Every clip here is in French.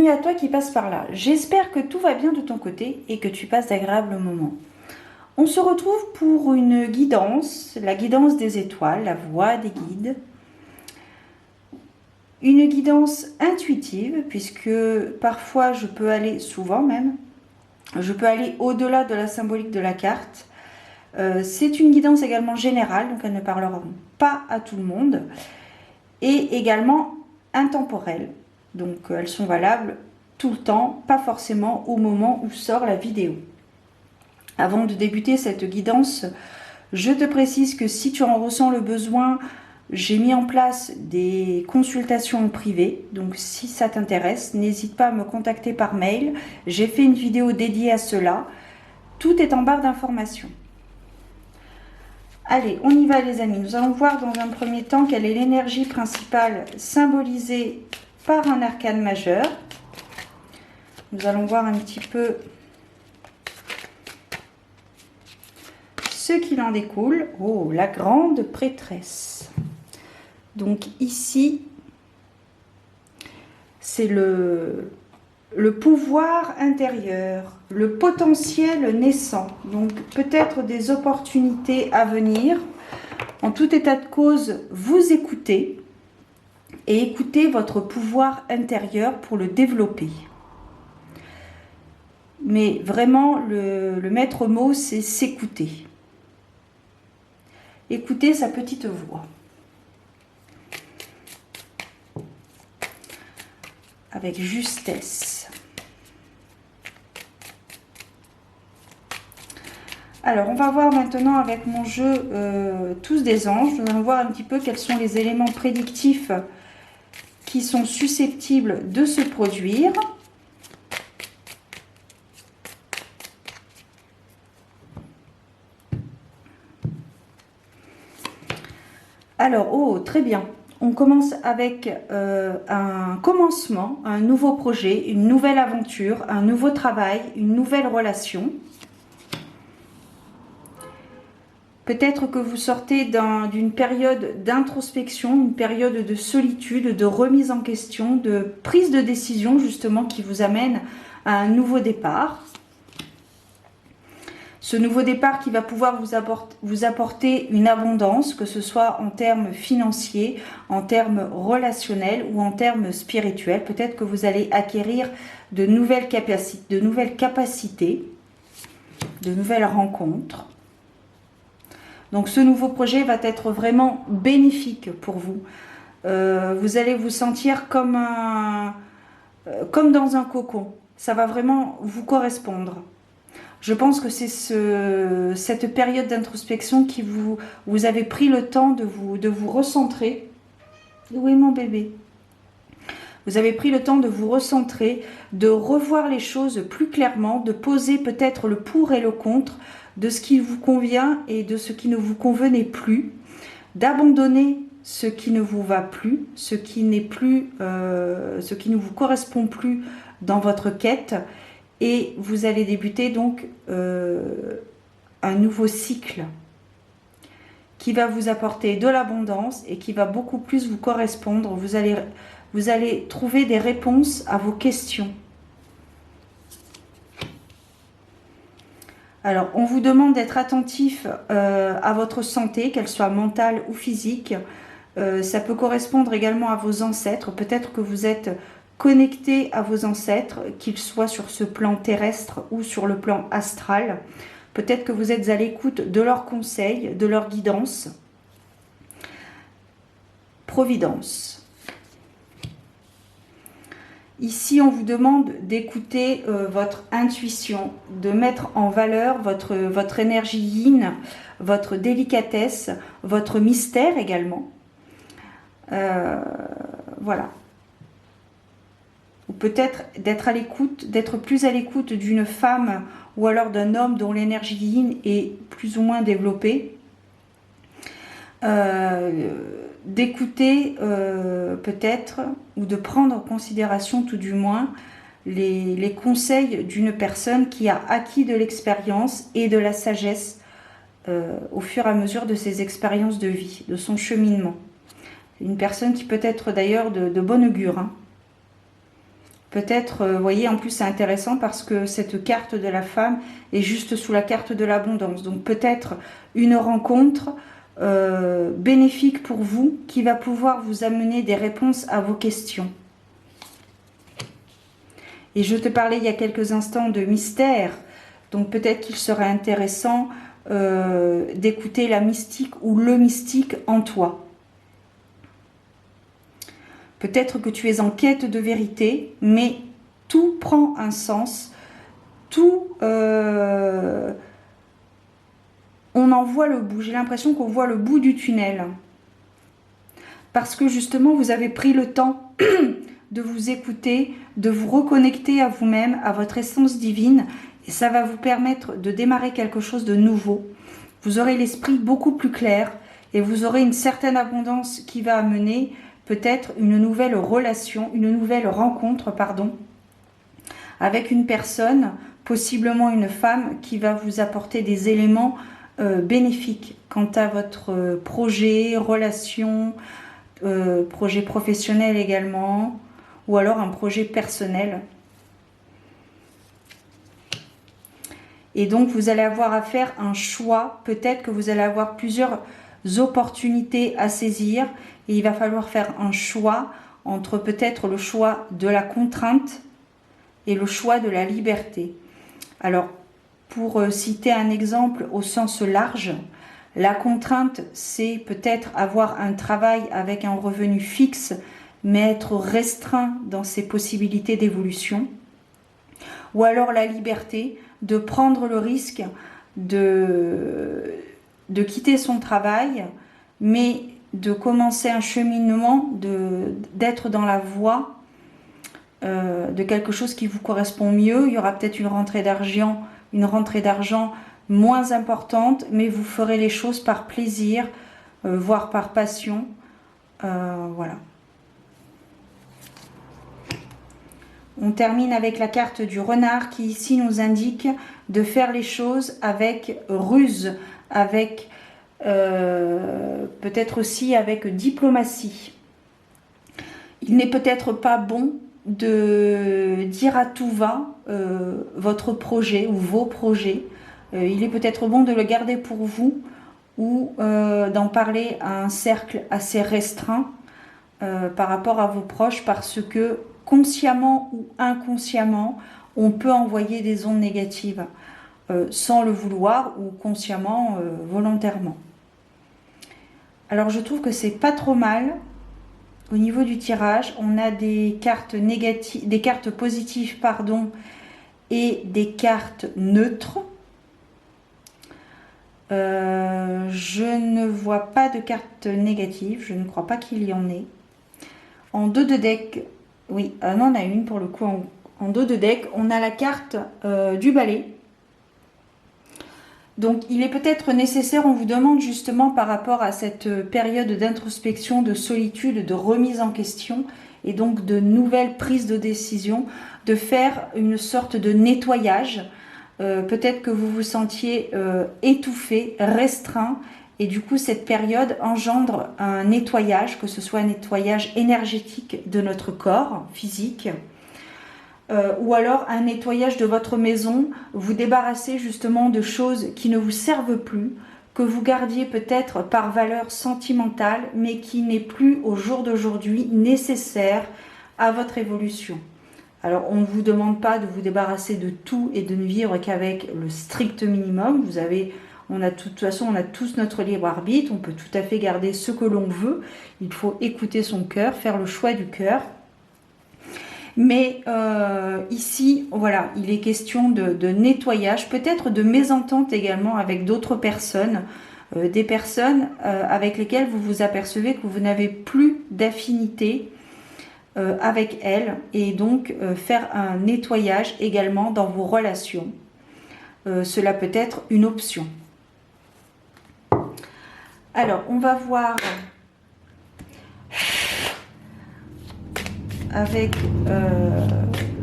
bienvenue à toi qui passe par là. J'espère que tout va bien de ton côté et que tu passes d'agréables moments. On se retrouve pour une guidance, la guidance des étoiles, la voix des guides. Une guidance intuitive puisque parfois je peux aller, souvent même, je peux aller au-delà de la symbolique de la carte. C'est une guidance également générale, donc elles ne parleront pas à tout le monde, et également intemporelle. Donc elles sont valables tout le temps, pas forcément au moment où sort la vidéo. Avant de débuter cette guidance, je te précise que si tu en ressens le besoin, j'ai mis en place des consultations en privé. Donc si ça t'intéresse, n'hésite pas à me contacter par mail. J'ai fait une vidéo dédiée à cela. Tout est en barre d'informations. Allez, on y va les amis. Nous allons voir dans un premier temps quelle est l'énergie principale symbolisée par un arcane majeur. Nous allons voir un petit peu ce qu'il en découle. Oh, la grande prêtresse. Donc ici, c'est le pouvoir intérieur, le potentiel naissant. Donc peut-être des opportunités à venir. En tout état de cause, vous écoutez et écoutez votre pouvoir intérieur pour le développer. Mais vraiment, le maître mot, c'est s'écouter. Écoutez sa petite voix. Avec justesse. Alors, on va voir maintenant avec mon jeu Tous des anges. Nous allons voir un petit peu quels sont les éléments prédictifs qui sont susceptibles de se produire. Alors, oh, très bien. On commence avec un commencement, un nouveau projet, une nouvelle aventure, un nouveau travail, une nouvelle relation. Peut-être que vous sortez d'une période d'introspection, une période de solitude, de remise en question, de prise de décision justement qui vous amène à un nouveau départ. Ce nouveau départ qui va pouvoir vous apporter une abondance, que ce soit en termes financiers, en termes relationnels ou en termes spirituels. Peut-être que vous allez acquérir de nouvelles capacités, de nouvelles rencontres. Donc ce nouveau projet va être vraiment bénéfique pour vous. Vous allez vous sentir comme dans un cocon. Ça va vraiment vous correspondre. Je pense que c'est cette période d'introspection qui vous avez pris le temps de vous recentrer. Où est mon bébé? Vous avez pris le temps de vous recentrer, de revoir les choses plus clairement, de poser peut-être le pour et le contre, de ce qui vous convient et de ce qui ne vous convenait plus, d'abandonner ce qui ne vous va plus, ce qui n'est plus, ce qui ne vous correspond plus dans votre quête. Et vous allez débuter donc un nouveau cycle qui va vous apporter de l'abondance et qui va beaucoup plus vous correspondre. Vous allez trouver des réponses à vos questions. Alors, on vous demande d'être attentif à votre santé, qu'elle soit mentale ou physique. Ça peut correspondre également à vos ancêtres. Peut-être que vous êtes connecté à vos ancêtres, qu'ils soient sur ce plan terrestre ou sur le plan astral. Peut-être que vous êtes à l'écoute de leurs conseils, de leur guidance. Providence. Ici, on vous demande d'écouter votre intuition, de mettre en valeur votre énergie yin, votre délicatesse, votre mystère également. Voilà. Ou peut-être d'être à l'écoute, d'être plus à l'écoute d'une femme ou alors d'un homme dont l'énergie yin est plus ou moins développée. D'écouter peut-être ou de prendre en considération tout du moins les conseils d'une personne qui a acquis de l'expérience et de la sagesse au fur et à mesure de ses expériences de vie, de son cheminement. Une personne qui peut être d'ailleurs de bon augure. Hein. Peut-être, vous voyez, en plus c'est intéressant parce que cette carte de la femme est juste sous la carte de l'abondance. Donc peut-être une rencontre bénéfique pour vous qui va pouvoir vous amener des réponses à vos questions. Et je te parlais il y a quelques instants de mystère. Donc peut-être qu'il serait intéressant d'écouter la mystique ou le mystique en toi. Peut-être que tu es en quête de vérité, mais tout prend un sens. Tout, on en voit le bout. J'ai l'impression qu'on voit le bout du tunnel. Parce que justement, vous avez pris le temps de vous écouter, de vous reconnecter à vous-même, à votre essence divine. Et ça va vous permettre de démarrer quelque chose de nouveau. Vous aurez l'esprit beaucoup plus clair et vous aurez une certaine abondance qui va amener peut-être une nouvelle relation, une nouvelle rencontre, pardon, avec une personne, possiblement une femme, qui va vous apporter des éléments bénéfiques quant à votre projet, relation, projet professionnel également, ou alors un projet personnel. Et donc, vous allez avoir à faire un choix. Peut-être que vous allez avoir plusieurs opportunités à saisir. Et il va falloir faire un choix entre peut-être le choix de la contrainte et le choix de la liberté. Alors, pour citer un exemple au sens large, la contrainte, c'est peut-être avoir un travail avec un revenu fixe, mais être restreint dans ses possibilités d'évolution. Ou alors la liberté, de prendre le risque de quitter son travail, mais de commencer un cheminement, d'être dans la voie de quelque chose qui vous correspond mieux. Il y aura peut-être une rentrée d'argent moins importante, mais vous ferez les choses par plaisir, voire par passion. Voilà. On termine avec la carte du renard qui ici nous indique de faire les choses avec ruse, avec peut-être aussi avec diplomatie. Il n'est peut-être pas bon de dire à tout va votre projet ou vos projets. Il est peut-être bon de le garder pour vous ou d'en parler à un cercle assez restreint par rapport à vos proches, parce que consciemment ou inconsciemment, on peut envoyer des ondes négatives sans le vouloir ou consciemment, volontairement. Alors je trouve que c'est pas trop mal. Au niveau du tirage, on a des cartes négatives, des cartes positives, pardon, et des cartes neutres. Je ne vois pas de cartes négatives, je ne crois pas qu'il y en ait. En dos de deck, oui, on en a une pour le coup. En dos de deck, on a la carte du balai. Donc, il est peut-être nécessaire, on vous demande justement par rapport à cette période d'introspection, de solitude, de remise en question et donc de nouvelles prises de décision, de faire une sorte de nettoyage. Peut-être que vous vous sentiez étouffé, restreint, et du coup cette période engendre un nettoyage, que ce soit un nettoyage énergétique de notre corps physique, ou alors un nettoyage de votre maison, vous débarrasser justement de choses qui ne vous servent plus, que vous gardiez peut-être par valeur sentimentale, mais qui n'est plus au jour d'aujourd'hui nécessaire à votre évolution. Alors, on ne vous demande pas de vous débarrasser de tout et de ne vivre qu'avec le strict minimum. De toute façon, on a tous notre libre arbitre. On peut tout à fait garder ce que l'on veut. Il faut écouter son cœur, faire le choix du cœur. Mais ici, voilà, il est question de nettoyage, peut-être de mésentente également avec d'autres personnes, des personnes avec lesquelles vous vous apercevez que vous n'avez plus d'affinité avec elles, et donc faire un nettoyage également dans vos relations. Cela peut être une option. Alors, on va voir avec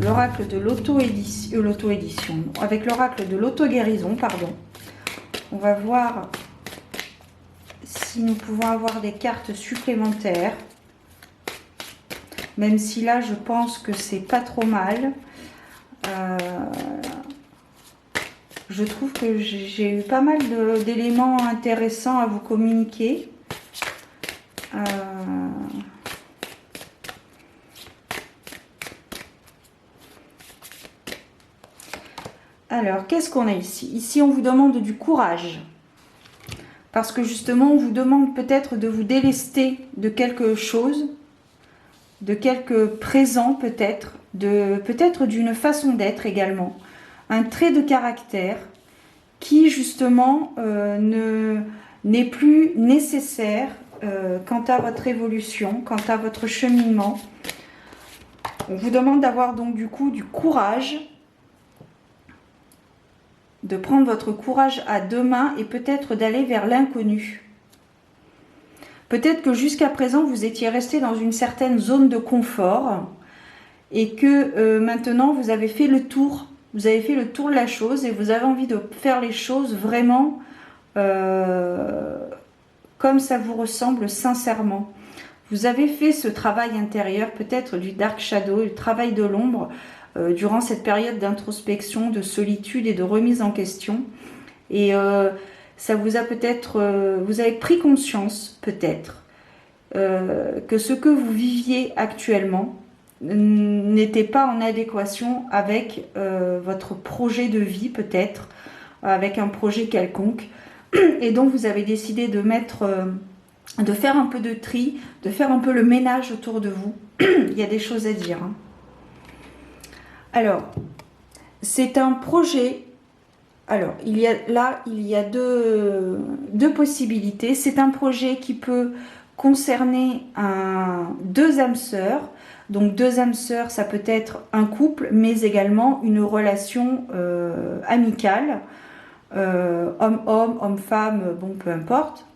l'oracle de l'auto-édition, avec l'oracle de l'auto-guérison, pardon. On va voir si nous pouvons avoir des cartes supplémentaires Même si là, je pense que c'est pas trop mal. Je trouve que j'ai eu pas mal d'éléments intéressants à vous communiquer. Alors, qu'est-ce qu'on a ici? Ici, on vous demande du courage. Parce que justement, on vous demande peut-être de vous délester de quelque chose, de quelque présent peut-être, peut-être d'une façon d'être également. Un trait de caractère qui justement n'est plus nécessaire quant à votre évolution, quant à votre cheminement. On vous demande d'avoir donc du coup du courage, de prendre votre courage à deux mains et peut-être d'aller vers l'inconnu. Peut-être que jusqu'à présent, vous étiez resté dans une certaine zone de confort et que maintenant, vous avez fait le tour. Vous avez fait le tour de la chose et vous avez envie de faire les choses vraiment comme ça vous ressemble sincèrement. Vous avez fait ce travail intérieur, peut-être du dark shadow, le travail de l'ombre, durant cette période d'introspection, de solitude et de remise en question. Et ça vous a peut-être, vous avez pris conscience peut-être que ce que vous viviez actuellement n'était pas en adéquation avec votre projet de vie peut-être, avec un projet quelconque. Et donc vous avez décidé de de faire un peu de tri, de faire un peu le ménage autour de vous. Il y a des choses à dire. Hein. Alors, c'est un projet. Alors, il y a deux possibilités. C'est un projet qui peut concerner deux âmes sœurs. Donc, deux âmes sœurs, ça peut être un couple, mais également une relation amicale. Homme-homme, homme-femme, bon, peu importe.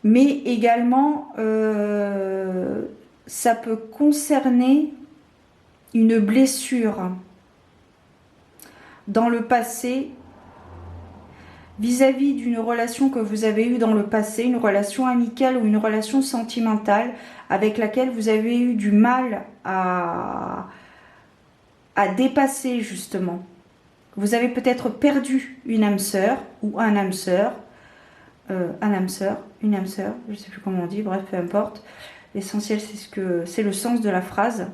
Mais également, ça peut concerner une blessure dans le passé vis-à-vis d'une relation que vous avez eue dans le passé, une relation amicale ou une relation sentimentale avec laquelle vous avez eu du mal à dépasser justement. Vous avez peut-être perdu une âme sœur ou un âme sœur, une âme sœur, je ne sais plus comment on dit, bref, peu importe. L'essentiel, c'est le sens de la phrase.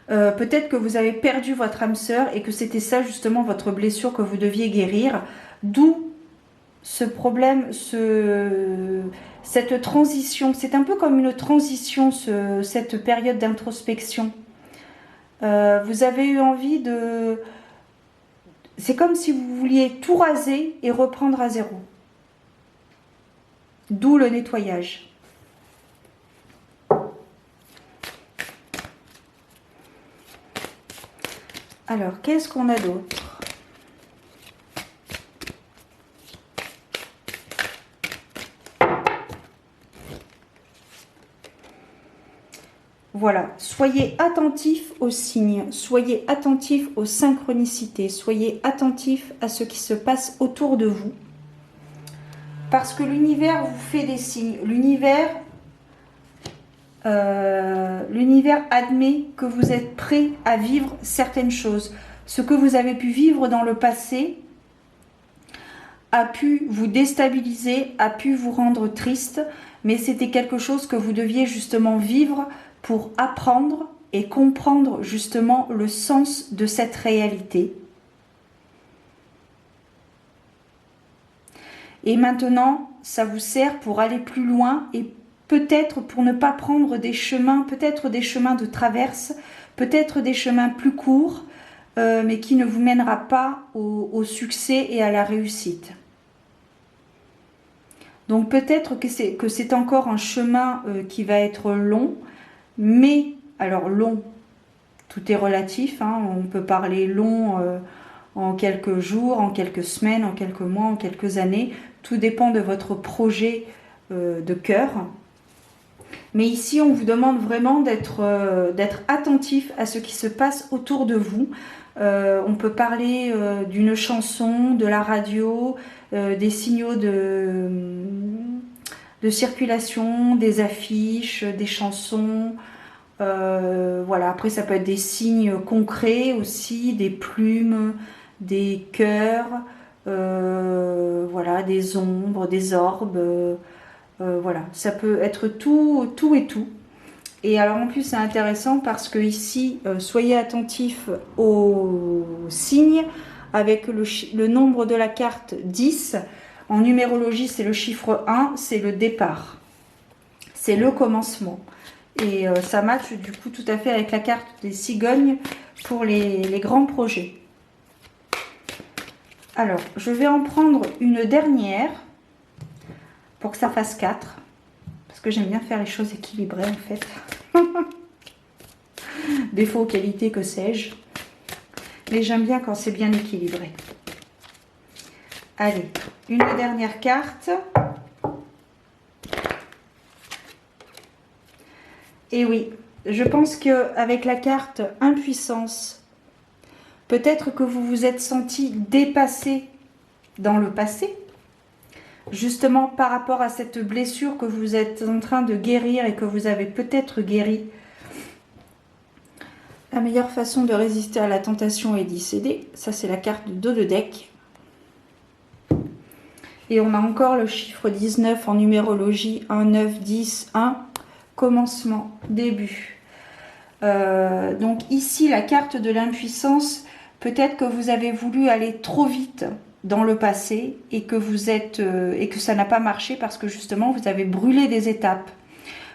Peut-être que vous avez perdu votre âme sœur et que c'était ça justement votre blessure que vous deviez guérir. D'où ce problème, cette transition. C'est un peu comme une transition, cette période d'introspection. Vous avez eu envie de... C'est comme si vous vouliez tout raser et reprendre à zéro. D'où le nettoyage. Alors, qu'est-ce qu'on a d'autre? Voilà, soyez attentifs aux signes, soyez attentifs aux synchronicités, soyez attentifs à ce qui se passe autour de vous. Parce que l'univers vous fait des signes. L'univers admet que vous êtes prêt à vivre certaines choses. Ce que vous avez pu vivre dans le passé a pu vous déstabiliser, a pu vous rendre triste, mais c'était quelque chose que vous deviez justement vivre pour apprendre et comprendre justement le sens de cette réalité. Et maintenant, ça vous sert pour aller plus loin et peut-être pour ne pas prendre des chemins, peut-être des chemins de traverse, peut-être des chemins plus courts, mais qui ne vous mènera pas au succès et à la réussite. Donc peut-être que c'est encore un chemin qui va être long, mais, alors long, tout est relatif, hein, on peut parler long en quelques jours, en quelques semaines, en quelques mois, en quelques années, tout dépend de votre projet de cœur. Mais ici, on vous demande vraiment d'être attentif à ce qui se passe autour de vous. On peut parler d'une chanson, de la radio, des signaux de de circulation, des affiches, des chansons. Voilà, après ça peut être des signes concrets aussi, des plumes, des cœurs, voilà, des ombres, des orbes. Voilà, ça peut être tout, tout et tout. Et alors en plus c'est intéressant parce que ici, soyez attentifs aux signes avec le nombre de la carte 10. En numérologie, c'est le chiffre 1, c'est le départ. C'est le commencement. Et ça matche du coup tout à fait avec la carte des cigognes pour les grands projets. Alors, je vais en prendre une dernière pour que ça fasse 4. Parce que j'aime bien faire les choses équilibrées en fait. Défaut, qualité, que sais-je. Mais j'aime bien quand c'est bien équilibré. Allez, une dernière carte. Et oui, je pense qu'avec la carte impuissance, peut-être que vous vous êtes senti dépassé dans le passé, justement par rapport à cette blessure que vous êtes en train de guérir et que vous avez peut-être guéri. La meilleure façon de résister à la tentation est d'y céder. Ça, c'est la carte de dos de deck. Et on a encore le chiffre 19 en numérologie. 1, 9, 10, 1. Commencement, début. Donc ici, la carte de l'impuissance, peut-être que vous avez voulu aller trop vite dans le passé et que ça n'a pas marché parce que justement, vous avez brûlé des étapes.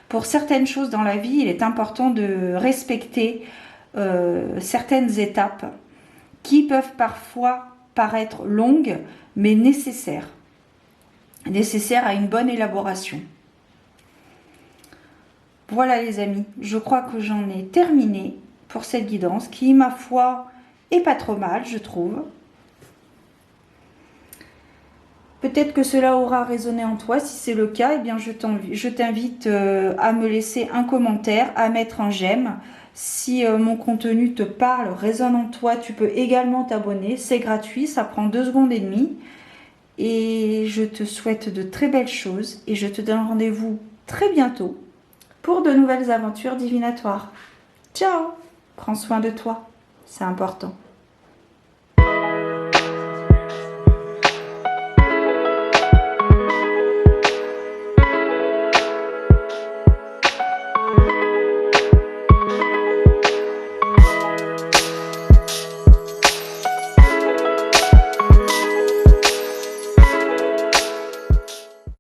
Pour certaines choses dans la vie, il est important de respecter certaines étapes qui peuvent parfois paraître longues, mais nécessaires à une bonne élaboration. Voilà les amis, je crois que j'en ai terminé pour cette guidance qui, ma foi, est pas trop mal, je trouve. Peut-être que cela aura résonné en toi. Si c'est le cas, eh bien je t'invite à me laisser un commentaire, à mettre un j'aime. Si mon contenu te parle, résonne en toi, tu peux également t'abonner. C'est gratuit, ça prend 2 secondes et demie. Et je te souhaite de très belles choses et je te donne rendez-vous très bientôt pour de nouvelles aventures divinatoires. Ciao! Prends soin de toi, c'est important.